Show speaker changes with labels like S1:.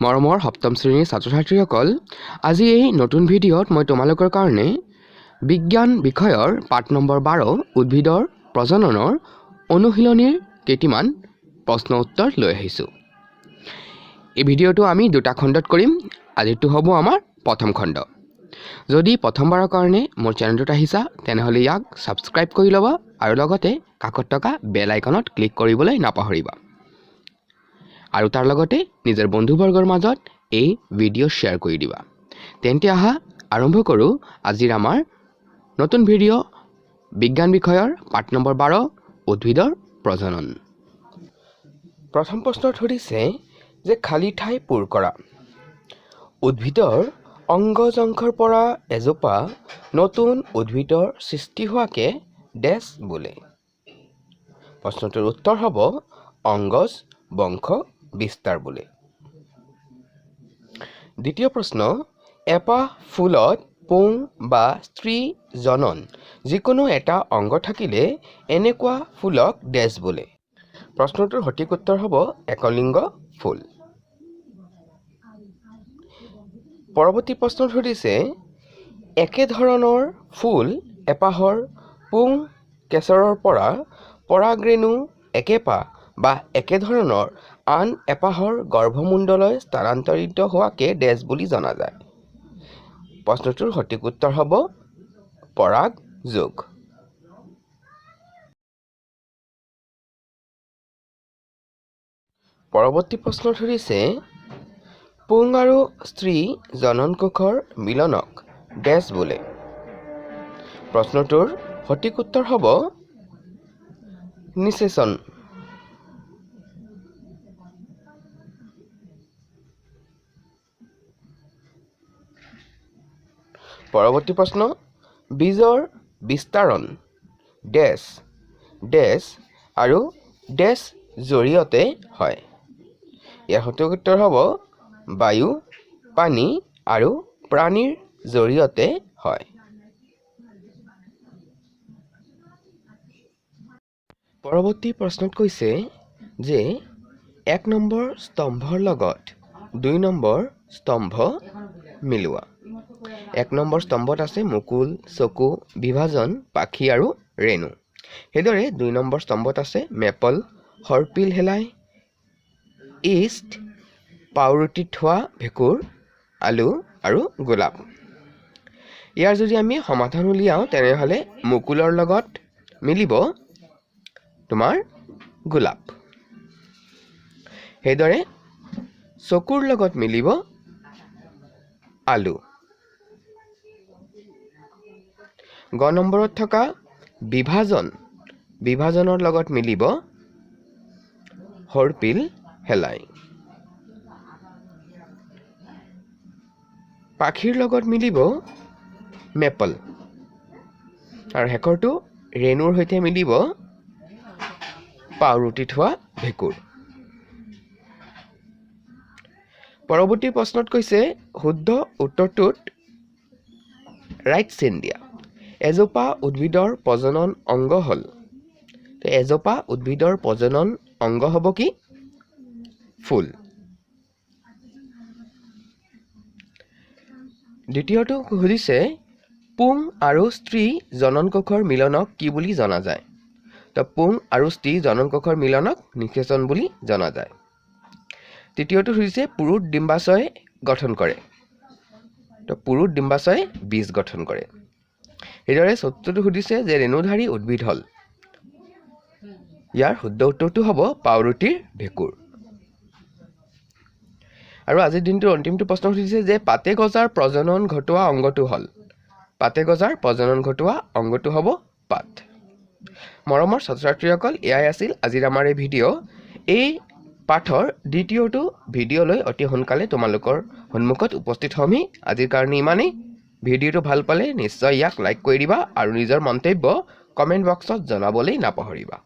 S1: মৰমৰ সপ্তম শ্ৰেণীৰ ছাত্ৰ-ছাত্ৰীসকল আজি এই নতুন ভিডিঅ'ত মই তোমালোকৰ কাৰণে বিজ্ঞান বিষয়ৰ পাঠ নম্বৰ 12 উদ্ভিদৰ প্ৰজননৰ অনুশীলনীৰ কেইটিমান প্ৰশ্ন উত্তৰ লৈ আহিছো। এই ভিডিঅ'টো আমি দুটা খণ্ডত কৰিম। আজিটো হ'ব আমাৰ প্ৰথম খণ্ড। যদি প্ৰথমবাৰৰ কাৰণে মোৰ চেনেলটোত আহিছা তেনেহলে ইয়াক সাবস্ক্ৰাইব কৰি ল'বা আৰু লগতে কাষত থকা বেল আইকনত ক্লিক কৰিবলৈ নাপাহৰিবা। আৰু তাৰ লগতে নিজৰ বন্ধুবৰ্গৰ মাজত এই ভিডিঅ' শ্বেয়াৰ কৰি দিবা। তেন্তে আহা আৰম্ভ কৰো আজিৰ আমাৰ নতুন ভিডিঅ' বিজ্ঞান বিষয়ৰ পাঠ নম্বৰ 12 উদ্ভিদৰ প্ৰজনন। প্ৰথম প্ৰশ্নত সুধিছে যে খালী ঠাই পূৰ কৰা। উদ্ভিদৰ অংগজংঘৰ পৰা এজোপা নতুন উদ্ভিদৰ সৃষ্টি হোৱাকে ডেছ বোলে। প্ৰশ্নটোৰ উত্তৰ হ'ব অংগজ বংশ বিস্তাৰ বোলে। দ্বিতীয় প্ৰশ্ন এপাহ ফুলত পুং বা স্ত্ৰী জনন যিকোনো এটা অংগ থাকিলে এনেকুৱা ফুলক ডেছ বোলে। প্ৰশ্নটোৰ সঠিক উত্তৰ হ'ব একলিংগ ফুল। পৰৱৰ্তী প্ৰশ্নত সুধিছে একে ধৰণৰ ফুল এপাহৰ পুং কেশৰৰ পৰা পৰাগৰেণু একেপাহ বা একে ধৰণৰ আন এপাহৰ গৰ্ভমুণ্ডলৈ স্থানান্তৰিত হোৱাকে ডেছ বুলি জনা যায়। প্ৰশ্নটোৰ সঠিক উত্তৰ হ'ব পৰাগ যোগ। পৰৱৰ্তী প্ৰশ্নত সুধিছে পুং আৰু স্ত্ৰী জনন কোষৰ মিলনক ডেছ বোলে। প্ৰশ্নটোৰ সঠিক উত্তৰ হ'ব নিষেচন। পৰৱৰ্তী প্ৰশ্ন বীজৰ বিস্তাৰণ ডেছ ডেছ আৰু ডেছ জৰিয়তে হয়। ইয়াৰ সঠিক উত্তৰ হ'ব বায়ু, পানী আৰু প্ৰাণীৰ জৰিয়তে হয়। পৰৱৰ্তী প্ৰশ্নত কৈছে যে 1 নম্বৰ স্তম্ভৰ লগত 2 নম্বৰ স্তম্ভ মিলোৱা। 1 নম্বৰ স্তম্ভত আছে মুকুল, চকু, বিভাজন, পাখি আৰু ৰেণু। সেইদৰে 2 নম্বৰ স্তম্ভত আছে মেপল, হৰপিল হেলাই, ইষ্ট, পাউৰুটি থোৱা ভেঁকুৰ, আলু আৰু গোলাপ। ইয়াৰ যদি আমি সমাধান উলিয়াওঁ তেনেহ'লে মুকুলৰ লগত মিলিব তোমাৰ গোলাপ। সেইদৰে চকুৰ লগত মিলিব আলু। গ নম্বৰত থকা বিভাজনৰ লগত মিলিব হৰপিল হেলাই। পাখিৰ লগত মিলিব মেপল আৰু শেষৰটো ৰেণুৰ সৈতে মিলিব পাউৰুটি থোৱা ভেঁকুৰ। পৰৱৰ্তী প্ৰশ্নত কৈছে শুদ্ধ উত্তৰটোত ৰাইট চিন দিয়া। এজোপা উদ্ভিদৰ প্ৰজনন অংগ হ'ল। এজোপা উদ্ভিদৰ প্ৰজনন অংগ হ'ব কি? ফুল। দ্বিতীয়টো সুধিছে পুং আৰু স্ত্ৰী জনন কোষৰ মিলনক কি বুলি জনা যায়? তো পুং আৰু স্ত্ৰী জনন কোষৰ মিলনক নিষেচন বুলি জনা যায়। তৃতীয়টো সুধিছে পুৰুষ ডিম্বাশয় গঠন কৰে। তো পুৰুষ ডিম্বাশয় বীজ গঠন কৰে। সেইদৰে চতুৰ্থটো সুধিছে যে ৰেণুধাৰী উদ্ভিদ হ'ল। ইয়াৰ শুদ্ধ উত্তৰটো হ'ব পাউৰুটিৰ ভেঁকুৰ। আৰু আজিৰ দিনটোৰ অন্তিমটো প্ৰশ্ন সুধিছে যে পাতে গজাৰ প্ৰজনন ঘটোৱা অংগটো হ'ল। পাতে গজাৰ প্ৰজনন ঘটোৱা অংগটো হ'ব পাত। মৰমৰ ছাত্ৰ-ছাত্ৰীসকল এয়াই আছিল আজিৰ আমাৰ এই ভিডিঅ'। এই পাঠৰ দ্বিতীয়টো ভিডিঅ'লৈ অতি সোনকালে তোমালোকৰ সন্মুখত উপস্থিত হ'মহি। আজিৰ কাৰণে ইমানেই। ভিডিঅ'টো ভাল পালে নিশ্চয় ইয়াক লাইক কৰি দিবা আৰু নিজৰ মন্তব্য কমেণ্ট বক্সত জনাবলৈ নাপাহৰিবা।